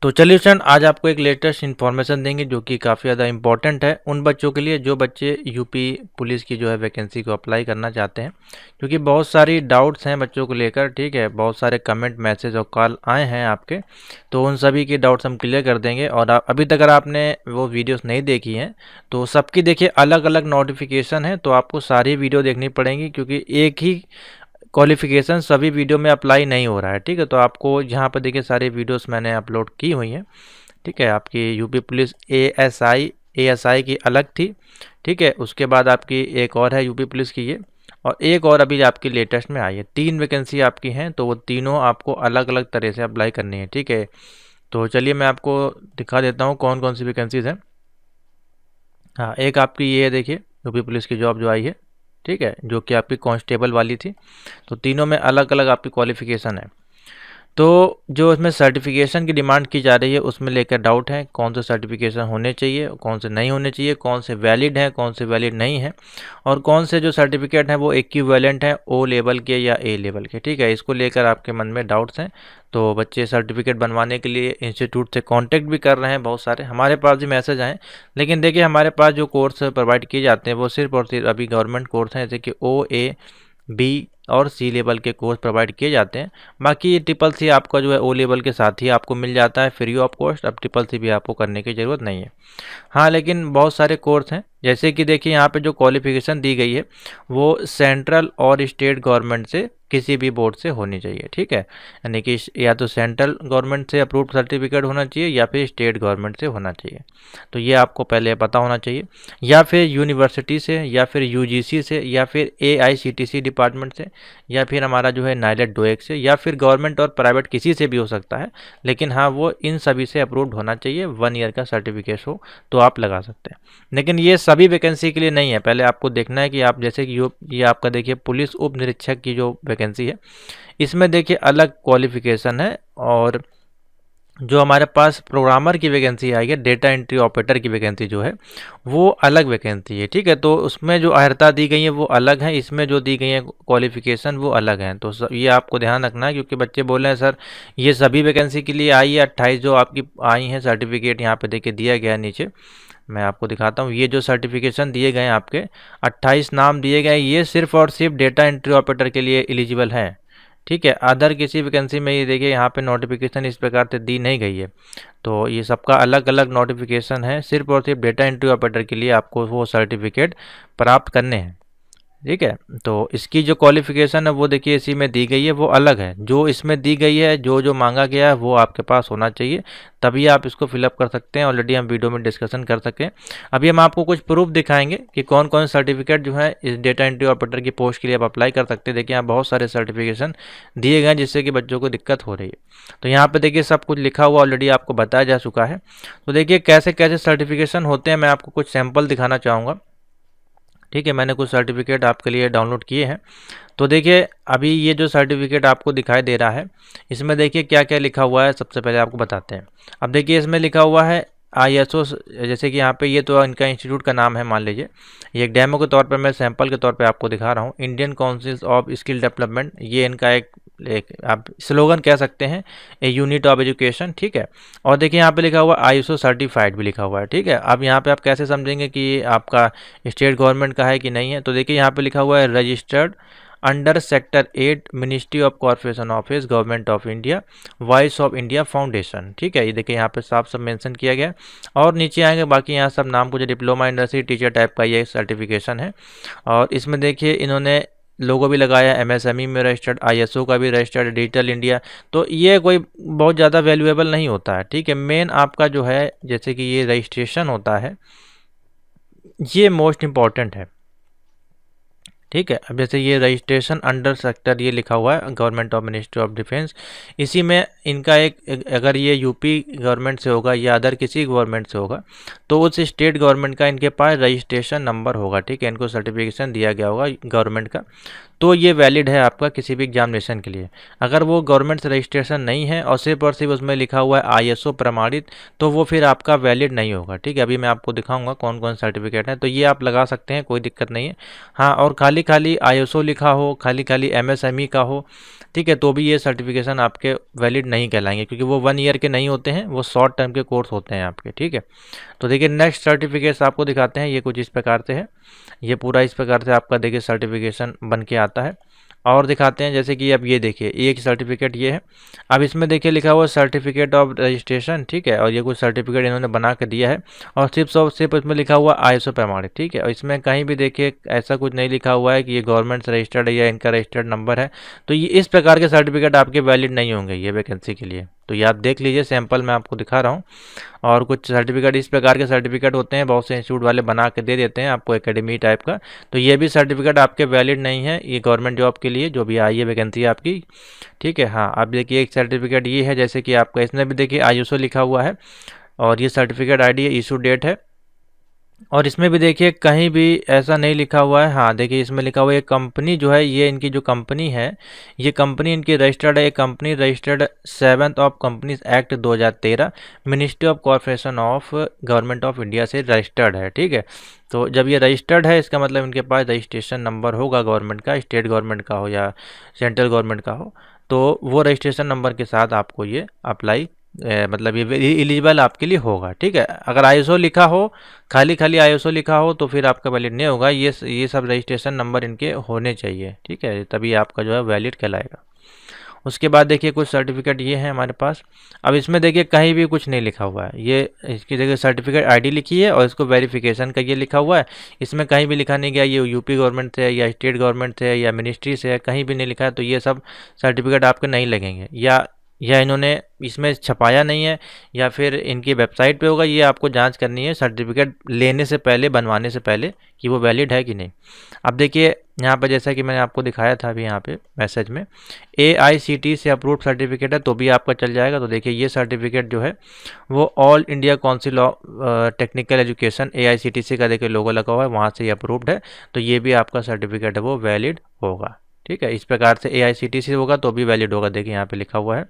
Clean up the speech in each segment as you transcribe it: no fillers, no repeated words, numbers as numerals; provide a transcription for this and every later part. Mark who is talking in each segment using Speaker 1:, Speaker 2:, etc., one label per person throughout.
Speaker 1: तो चलिए फ्रेंड, आज आपको एक लेटेस्ट इन्फॉर्मेशन देंगे जो कि काफ़ी ज़्यादा इम्पॉर्टेंट है उन बच्चों के लिए जो बच्चे यूपी पुलिस की जो है वैकेंसी को अप्लाई करना चाहते हैं, क्योंकि बहुत सारी डाउट्स हैं बच्चों को लेकर। ठीक है, बहुत सारे कमेंट, मैसेज और कॉल आए हैं आपके, तो उन सभी की डाउट्स हम क्लियर कर देंगे। और अभी तक अगर आपने वो वीडियोज़ नहीं देखी हैं तो सबकी देखिए अलग अलग नोटिफिकेशन है, तो आपको सारी वीडियो देखनी पड़ेंगी, क्योंकि एक ही क्वालिफिकेशन सभी वीडियो में अप्लाई नहीं हो रहा है। ठीक है, तो आपको यहाँ पर देखिए सारी वीडियोस मैंने अपलोड की हुई हैं। ठीक है, आपकी यूपी पुलिस एएसआई की अलग थी। ठीक है, उसके बाद आपकी एक और है यूपी पुलिस की ये, और एक और अभी आपकी लेटेस्ट में आई है। 3 वैकेंसी आपकी हैं, तो वो तीनों आपको अलग अलग तरह से अप्लाई करनी है। ठीक है, तो चलिए मैं आपको दिखा देता हूँ कौन कौन सी वैकेंसीज़ हैं। हाँ, एक आपकी ये है, देखिए यूपी पुलिस की जॉब जो आई है। ठीक है, जो कि आपकी कांस्टेबल वाली थी। तो तीनों में अलग अलग आपकी क्वालिफिकेशन है। तो जो इसमें सर्टिफिकेशन की डिमांड की जा रही है उसमें लेकर डाउट है, कौन से सर्टिफिकेशन होने चाहिए, कौन से नहीं होने चाहिए, कौन से वैलिड हैं, कौन से वैलिड नहीं है, और कौन से जो सर्टिफिकेट हैं वो इक्विवेलेंट हैं ओ लेवल के या ए लेवल के। ठीक है, इसको लेकर आपके मन में डाउट्स हैं। तो बच्चे सर्टिफिकेट बनवाने के लिए इंस्टीट्यूट से कांटेक्ट भी कर रहे हैं, बहुत सारे हमारे पास भी मैसेज आए। लेकिन देखिए हमारे पास जो कोर्स प्रोवाइड किए जाते हैं वो सिर्फ और सिर्फ अभी गवर्नमेंट कोर्स हैं, जैसे कि ओ, ए, बी और सी लेवल के कोर्स प्रोवाइड किए जाते हैं। बाकी ये ट्रिपल सी आपका जो है ओ लेवल के साथ ही आपको मिल जाता है फ्री ऑफ कॉस्ट। अब ट्रिपल सी भी आपको करने की ज़रूरत नहीं है। हाँ, लेकिन बहुत सारे कोर्स हैं, जैसे कि देखिए यहाँ पे जो क्वालिफिकेशन दी गई है वो सेंट्रल और स्टेट गवर्नमेंट से किसी भी बोर्ड से होनी चाहिए। ठीक है, यानी कि या तो सेंट्रल गवर्नमेंट से अप्रूव्ड सर्टिफिकेट होना चाहिए या फिर स्टेट गवर्नमेंट से होना चाहिए। तो ये आपको पहले पता होना चाहिए, या फिर यूनिवर्सिटी से, या फिर यूजीसी से, या फिर एआईसीटीसी डिपार्टमेंट से, या फिर हमारा जो है नाइलेट डोएक से, या फिर गवर्नमेंट और प्राइवेट किसी से भी हो सकता है। लेकिन हाँ, वो इन सभी से अप्रूव्ड होना चाहिए, 1 ईयर का सर्टिफिकेट हो तो आप लगा सकते हैं। लेकिन ये सभी वैकेंसी के लिए नहीं है। पहले आपको देखना है कि आप, जैसे कि ये आपका देखिए पुलिस उप निरीक्षक की जो वैकेंसी है, इसमें देखिए अलग क्वालिफिकेशन है। और जो हमारे पास प्रोग्रामर की वैकेंसी आई है, डेटा एंट्री ऑपरेटर की वैकेंसी जो है वो अलग वैकेंसी है। ठीक है, तो उसमें जो अर्हता दी गई है वो अलग है, इसमें जो दी गई है क्वालिफिकेशन वो अलग है। तो ये आपको ध्यान रखना है, क्योंकि बच्चे बोल रहे हैं सर ये सभी वैकेंसी के लिए आई है। 28 जो आपकी आई हैं सर्टिफिकेट, यहाँ पे देखिए दिया गया है नीचे, मैं आपको दिखाता हूँ। ये जो सर्टिफिकेशन दिए गए हैं आपके 28 नाम दिए गए, ये सिर्फ और सिर्फ डेटा एंट्री ऑपरेटर के लिए एलिजिबल है। ठीक है, अदर किसी वैकेंसी में ये देखिए यहाँ पे नोटिफिकेशन इस प्रकार से दी नहीं गई है। तो ये सबका अलग अलग नोटिफिकेशन है, सिर्फ और सिर्फ डेटा एंट्री ऑपरेटर के लिए आपको वो सर्टिफिकेट प्राप्त करने हैं। ठीक है, तो इसकी जो क्वालिफिकेशन है वो देखिए इसी में दी गई है, वो अलग है। जो इसमें दी गई है, जो जो मांगा गया है वो आपके पास होना चाहिए, तभी आप इसको फिलअप कर सकते हैं। ऑलरेडी हम वीडियो में डिस्कशन कर सकें। अभी हम आपको कुछ प्रूफ दिखाएंगे कि कौन कौन सर्टिफिकेट जो है इस डेटा एंट्री ऑपरेटर की पोस्ट के लिए आप अप्लाई कर सकते हैं। देखिए यहाँ बहुत सारे सर्टिफिकेशन दिए गए हैं जिससे कि बच्चों को दिक्कत हो रही है। तो यहाँ पे देखिए सब कुछ लिखा हुआ ऑलरेडी आपको बताया जा चुका है। तो देखिए कैसे कैसे सर्टिफिकेशन होते हैं, मैं आपको कुछ सैंपल दिखाना चाहूँगा। ठीक है, मैंने कुछ सर्टिफिकेट आपके लिए डाउनलोड किए हैं। तो देखिए अभी ये जो सर्टिफिकेट आपको दिखाई दे रहा है, इसमें देखिए क्या क्या लिखा हुआ है, सबसे पहले आपको बताते हैं। अब देखिए इसमें लिखा हुआ है ISO, जैसे कि यहाँ पे ये तो इनका इंस्टीट्यूट का नाम है, मान लीजिए। ये एक डेमो के तौर पर, मैं सैंपल के तौर पे आपको दिखा रहा हूँ। Indian council of skill development, ये इनका एक आप स्लोगन कह सकते हैं, ए यूनिट ऑफ एजुकेशन। ठीक है, और देखिए यहाँ पे लिखा हुआ ISO सर्टिफाइड भी लिखा हुआ है। ठीक है, अब यहाँ पे आप कैसे समझेंगे कि ये आपका स्टेट गवर्नमेंट का है कि नहीं है। तो देखिए यहाँ पे लिखा हुआ है registered under sector 8 ministry of corporation office government of India voice of India foundation. ठीक है, ये देखिए यहाँ पे साफ सब मेंशन किया गया है। और नीचे आएंगे बाकी यहाँ सब नाम, कुछ डिप्लोमा इंडस्ट्री टीचर टाइप का ये सर्टिफिकेशन है। और इसमें देखिए इन्होंने लोगो भी लगाया, MSME में रजिस्टर्ड, ISO का भी रजिस्टर्ड, डिजिटल इंडिया। तो ये कोई बहुत ज़्यादा वैल्यूएबल नहीं होता है। ठीक है, मेन आपका जो है जैसे कि ये रजिस्ट्रेशन होता है, ये मोस्ट इम्पॉर्टेंट है। ठीक है, अब जैसे ये रजिस्ट्रेशन अंडर सेक्टर ये लिखा हुआ है government of ministry of defence, इसी में इनका अगर ये यूपी गवर्नमेंट से होगा या अदर किसी गवर्नमेंट से होगा तो उस स्टेट गवर्नमेंट का इनके पास रजिस्ट्रेशन नंबर होगा। ठीक है, इनको सर्टिफिकेशन दिया गया होगा गवर्नमेंट का। तो ये वैलिड है आपका किसी भी एग्जामिनेशन के लिए। अगर वो गवर्नमेंट से रजिस्ट्रेशन नहीं है और सिर्फ उसमें लिखा हुआ है आईएसओ प्रमाणित, तो वो फिर आपका वैलिड नहीं होगा। ठीक है, अभी मैं आपको दिखाऊंगा कौन कौन सर्टिफिकेट है, तो ये आप लगा सकते हैं, कोई दिक्कत नहीं है। हाँ, और खाली खाली आईएसओ लिखा हो, खाली खाली एमएसएमई का हो, ठीक है, तो भी ये सर्टिफिकेशन आपके वैलिड नहीं कहलाएंगे, क्योंकि वो 1 ईयर के नहीं होते हैं, वो शॉर्ट टर्म के कोर्स होते हैं आपके। ठीक है, तो देखिए नेक्स्ट सर्टिफिकेट्स आपको दिखाते हैं, ये कुछ इस प्रकार से है। ये पूरा इस प्रकार से आपका देखिए सर्टिफिकेशन बन के आता है। और दिखाते हैं, जैसे कि अब ये देखिए एक सर्टिफिकेट ये है। अब इसमें देखिए लिखा हुआ सर्टिफिकेट ऑफ रजिस्ट्रेशन, ठीक है, और ये कुछ सर्टिफिकेट इन्होंने बना के दिया है, और सिर्फ इसमें लिखा हुआ आईएसओ प्रमाणित। ठीक है, और इसमें कहीं भी देखिए ऐसा कुछ नहीं लिखा हुआ है कि ये गवर्नमेंट से रजिस्टर्ड है या इनका रजिस्टर्ड नंबर है। तो ये इस प्रकार के सर्टिफिकेट आपके वैलिड नहीं होंगे ये वैकेंसी के लिए। तो ये आप देख लीजिए, सैंपल मैं आपको दिखा रहा हूँ। और कुछ सर्टिफिकेट इस प्रकार के सर्टिफिकेट होते हैं, बहुत से इंस्टीट्यूट वाले बना के दे देते हैं आपको एकेडमी टाइप का। तो ये भी सर्टिफिकेट आपके वैलिड नहीं है ये गवर्नमेंट जॉब के लिए, जो भी आई है वैकेंसी आपकी। ठीक है, हाँ, आप देखिए एक सर्टिफिकेट ये है, जैसे कि आपका इसमें भी देखिए आईएसओ लिखा हुआ है, और ये सर्टिफिकेट आईडी है, इशू डेट है। और इसमें भी देखिए कहीं भी ऐसा नहीं लिखा हुआ है। हाँ, देखिए इसमें लिखा हुआ है कंपनी जो है, ये इनकी जो कंपनी है, ये कंपनी इनकी रजिस्टर्ड है, ये company registered 7th of companies act 2013 ministry of corporation of government of India से रजिस्टर्ड है। ठीक है, तो जब ये रजिस्टर्ड है, इसका मतलब इनके पास रजिस्ट्रेशन नंबर होगा गवर्नमेंट का, स्टेट गवर्नमेंट का हो या सेंट्रल गवर्नमेंट का हो, तो वो रजिस्ट्रेशन नंबर के साथ आपको ये अप्लाई मतलब ये एलिजिबल आपके लिए होगा। ठीक है, अगर आईएसओ लिखा हो, खाली खाली आईएसओ लिखा हो, तो फिर आपका वैलिड नहीं होगा। ये सब रजिस्ट्रेशन नंबर इनके होने चाहिए। ठीक है, तभी आपका जो है वैलिड कहलाएगा। उसके बाद देखिए कुछ सर्टिफिकेट ये है हमारे पास। अब इसमें देखिए कहीं भी कुछ नहीं लिखा हुआ है, ये इसकी जगह सर्टिफिकेट आईडी लिखी है और इसको वेरिफिकेशन का ये लिखा हुआ है। इसमें कहीं भी लिखा नहीं गया ये यूपी गवर्नमेंट से है या स्टेट गवर्नमेंट से है या मिनिस्ट्री से है, कहीं भी नहीं लिखा है। तो ये सब सर्टिफिकेट आपके नहीं लगेंगे, या इन्होंने इसमें छपाया नहीं है, या फिर इनकी वेबसाइट पे होगा। ये आपको जांच करनी है सर्टिफिकेट लेने से पहले, बनवाने से पहले, कि वो वैलिड है कि नहीं। अब देखिए यहाँ पर जैसा कि मैंने आपको दिखाया था अभी यहाँ पे मैसेज में, AICTE से अप्रूव्ड सर्टिफिकेट है तो भी आपका चल जाएगा। तो देखिए ये सर्टिफिकेट जो है वो all India council of technical education AICTE का देखिए लोगो लगा हुआ है, वहाँ से ये अप्रूव्ड है, तो ये भी आपका सर्टिफिकेट है वो वैलिड होगा। ठीक है, इस प्रकार से AICTE से होगा तो भी वैलिड होगा, देखिए यहाँ पे लिखा हुआ है।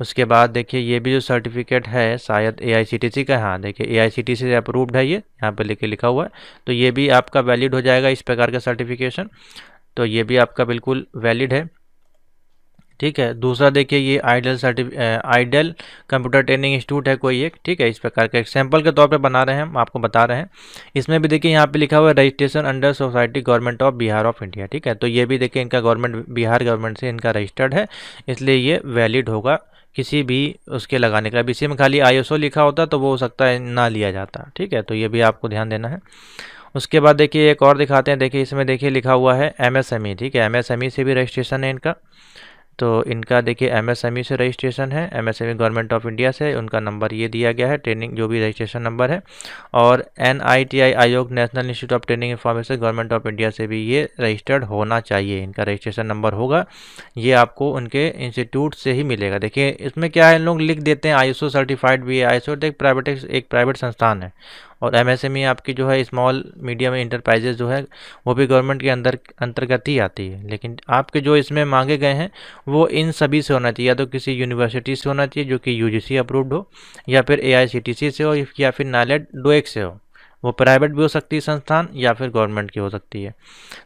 Speaker 1: उसके बाद देखिए ये भी जो सर्टिफिकेट है शायद AICTE का, हाँ देखिए AICTE से अप्रूव्ड है, ये यहाँ पे लिखा हुआ है, तो ये भी आपका वैलिड हो जाएगा इस प्रकार का सर्टिफिकेशन। तो ये भी आपका बिल्कुल वैलिड है। ठीक है, दूसरा देखिए ये आइडल कंप्यूटर ट्रेनिंग इंस्टीट्यूट है कोई एक। ठीक है, इस प्रकार का एग्जाम्पल के तौर पे बना रहे हैं, हम आपको बता रहे हैं। इसमें भी देखिए यहाँ पे लिखा हुआ है registration under society government of Bihar of India. ठीक है, तो ये भी देखिए इनका गवर्नमेंट, बिहार गवर्नमेंट से इनका रजिस्टर्ड है, इसलिए ये वैलिड होगा किसी भी उसके लगाने का। इसी में खाली आईएसओ लिखा होता तो वो हो सकता है ना लिया जाता। ठीक है, तो ये भी आपको ध्यान देना है। उसके बाद देखिए एक और दिखाते हैं, देखिए इसमें देखिए लिखा हुआ है एमएसएमई। ठीक है, एमएसएमई से भी रजिस्ट्रेशन है इनका, तो इनका देखिए एमएसएमई से रजिस्ट्रेशन है, एमएसएमई गवर्नमेंट ऑफ इंडिया से, उनका नंबर ये दिया गया है, ट्रेनिंग जो भी रजिस्ट्रेशन नंबर है। और NITI आयोग, national institute of training information government of India से भी ये रजिस्टर्ड होना चाहिए, इनका रजिस्ट्रेशन नंबर होगा। ये आपको उनके इंस्टीट्यूट से ही मिलेगा। देखिए इसमें क्या है, इन लोग लिख देते हैं आईएसओ सर्टिफाइड भी है। आईएसओ एक प्राइवेट संस्थान है, और एमएसएमई आपकी जो है स्मॉल मीडियम इंटरप्राइजेज जो है वो भी गवर्नमेंट के अंतर्गत ही आती है। लेकिन आपके जो इसमें मांगे गए हैं वो इन सभी से होना चाहिए, या तो किसी यूनिवर्सिटी से होना चाहिए जो कि यूजीसी अप्रूव्ड हो, या फिर AICTE से हो, या फिर नालेड डोएक से हो। वो प्राइवेट भी हो सकती है संस्थान, या फिर गवर्नमेंट की हो सकती है।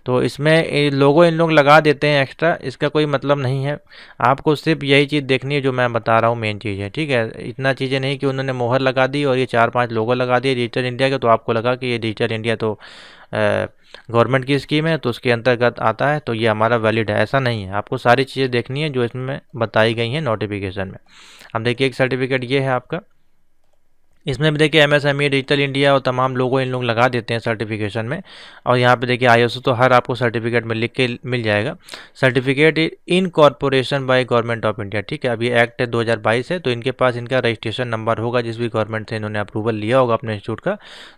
Speaker 1: तो इसमें लोगो इन लोग लगा देते हैं एक्स्ट्रा, इसका कोई मतलब नहीं है। आपको सिर्फ यही चीज़ देखनी है जो मैं बता रहा हूँ, मेन चीज़ है। ठीक है, इतना चीज़ें नहीं कि उन्होंने मोहर लगा दी और ये 4-5 लोगो लगा दिए डिजिटल इंडिया के, तो आपको लगा कि ये डिजिटल इंडिया तो गवर्नमेंट की स्कीम है तो उसके अंतर्गत आता है, तो ये हमारा वैलिड है। ऐसा नहीं है, आपको सारी चीज़ें देखनी है जो इसमें बताई गई हैं नोटिफिकेशन में। अब देखिए एक सर्टिफिकेट ये है आपका, इसमें भी देखिए एमएसएमई, डिजिटल इंडिया और तमाम लोगों इन लोग लगा देते हैं सर्टिफिकेशन में। और यहाँ पे देखिए आईएसओ तो हर आपको सर्टिफिकेट में लिख के मिल जाएगा। Certificate in corporation by government of India. ठीक है, अभी एक्ट 2022 है, तो इनके पास इनका रजिस्ट्रेशन नंबर होगा, जिस भी गवर्नमेंट से इन्होंने अप्रूवल लिया होगा अपने इंस्टीट्यूट का,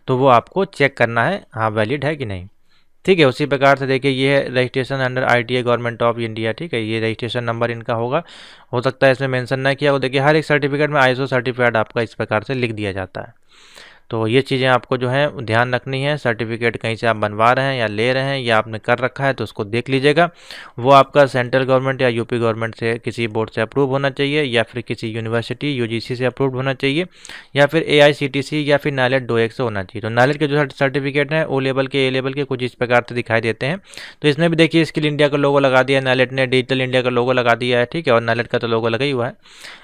Speaker 1: तो वो आपको चेक करना है हाँ वैलिड है कि नहीं। ठीक है, उसी प्रकार से देखिए ये है registration under ITA government of India. ठीक है, ये रजिस्ट्रेशन नंबर इनका होगा, हो सकता है इसमें मेंशन ना किया हो। देखिए हर एक सर्टिफिकेट में आईएसओ सर्टिफाइड आपका इस प्रकार से लिख दिया जाता है। तो ये चीज़ें आपको जो है ध्यान रखनी है। सर्टिफिकेट कहीं से आप बनवा रहे हैं या ले रहे हैं या आपने कर रखा है तो उसको देख लीजिएगा। वो आपका सेंट्रल गवर्नमेंट या यूपी गवर्नमेंट से किसी बोर्ड से अप्रूव होना चाहिए, या फिर किसी यूनिवर्सिटी यूजीसी से अप्रूव होना चाहिए, या फिर एआईसीटीसी या फिर नाइलेट डोएक से होना चाहिए। तो नाइलेट के जो सर्टिफिकेट हैं ओ लेवल के, ए लेवल के कुछ इस प्रकार से दिखाई देते हैं। तो इसमें भी देखिए स्किल इंडिया का लोगो लगा दिया नाइलेट ने, डिजिटल इंडिया का लोगो लगा दिया है, ठीक है, और नाइलेट का तो लोगो लगा ही हुआ है।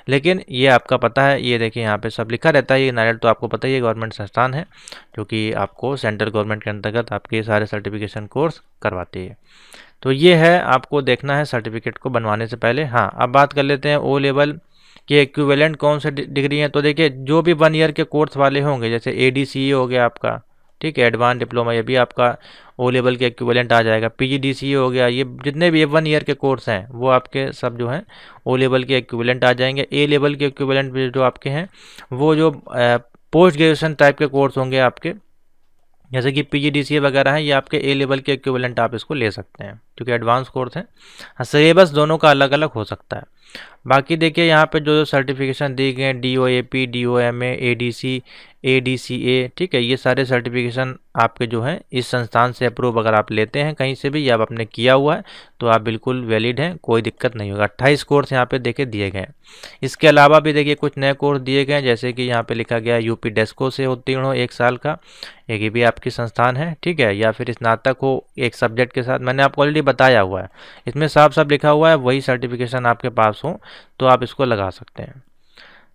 Speaker 1: लेकिन ये आपका पता है, ये देखिए यहाँ पे सब लिखा रहता है। ये नाइलेट तो आपको पता ही है गवर्नमेंट संस्थान है जो कि आपको सेंट्रल गवर्नमेंट के अंतर्गत आपके सारे सर्टिफिकेशन कोर्स करवाती है। तो ये है, आपको देखना है सर्टिफिकेट को बनवाने से पहले। हाँ, अब बात कर लेते हैं ओ लेवल के इक्विवेलेंट कौन से डिग्री हैं। तो देखिए जो भी 1 ईयर के कोर्स वाले होंगे, जैसे एडीसीए हो गया आपका, ठीक है, एडवांस डिप्लोमा, ये भी आपका ओ लेवल के इक्विवेलेंट आ जाएगा। पीजीडीसीए हो गया, ये जितने भी 1 ईयर के कोर्स हैं वो आपके सब जो हैं ओ लेवल के इक्विवेलेंट आ जाएंगे। ए लेवल के इक्विवेलेंट भी जो आपके हैं वो जो पोस्ट ग्रेजुएशन टाइप के कोर्स होंगे आपके, जैसे कि पीजीडीसीए वगैरह है, ये आपके ए लेवल के इक्विवेलेंट आप इसको ले सकते हैं क्योंकि एडवांस कोर्स है। हाँ, सिलेबस दोनों का अलग अलग हो सकता है। बाकी देखिए यहाँ पे जो सर्टिफिकेशन दिए गए हैं, डीओएपी, डीओएमए, एडीसी, एडीसीए, ठीक है, ये सारे सर्टिफिकेशन आपके जो हैं इस संस्थान से अप्रूव अगर आप लेते हैं कहीं से भी या आप आपने किया हुआ है तो आप बिल्कुल वैलिड हैं, कोई दिक्कत नहीं होगा। 28 कोर्स यहाँ पे देखिए दिए गए हैं। इसके अलावा भी देखिए कुछ नए कोर्स दिए गए हैं, जैसे कि यहाँ पे लिखा गया यूपी डेस्को से उत्तीर्ण हो 1 साल का, एक ये भी आपकी संस्थान है, ठीक है, या फिर स्नातक हो एक सब्जेक्ट के साथ, मैंने आपको ऑलरेडी बताया हुआ है, इसमें साफ साफ लिखा हुआ है, वही सर्टिफिकेशन आपके पास हो तो आप इसको लगा सकते हैं।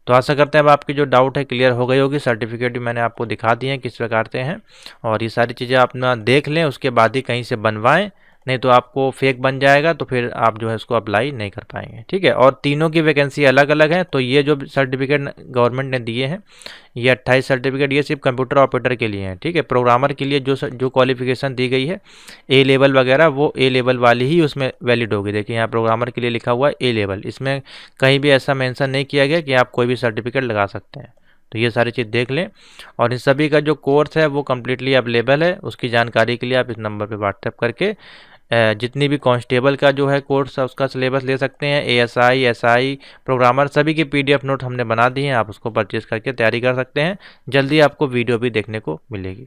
Speaker 1: तो आशा करते हैं अब आपकी जो डाउट है क्लियर हो गई होगी। सर्टिफिकेट भी मैंने आपको दिखा दिए हैं किस प्रकार से हैं, और ये सारी चीज़ें आप ना देख लें, उसके बाद ही कहीं से बनवाएं, नहीं तो आपको फेक बन जाएगा तो फिर आप जो है इसको अप्लाई नहीं कर पाएंगे, ठीक है। और तीनों की वैकेंसी अलग अलग है। तो ये जो सर्टिफिकेट गवर्नमेंट ने दिए हैं, ये 28 सर्टिफिकेट, ये सिर्फ कंप्यूटर ऑपरेटर के लिए हैं, ठीक है। प्रोग्रामर के लिए जो क्वालिफिकेशन दी गई है ए लेवल वगैरह, वो ए लेवल वाली ही उसमें वैलिड होगी। देखिए यहाँ प्रोग्रामर के लिए लिखा हुआ है ए लेवल, इसमें कहीं भी ऐसा मेंशन नहीं किया गया कि आप कोई भी सर्टिफिकेट लगा सकते हैं। तो ये सारी चीज़ देख लें, और इन सभी का जो कोर्स है वो कम्प्लीटली अवेलेबल है। उसकी जानकारी के लिए आप इस नंबर पे व्हाट्सएप करके जितनी भी कांस्टेबल का जो है कोर्स है उसका सिलेबस ले सकते हैं। एएसआई, एसआई, प्रोग्रामर सभी की पीडीएफ नोट हमने बना दी हैं, आप उसको परचेज करके तैयारी कर सकते हैं। जल्दी आपको वीडियो भी देखने को मिलेगी।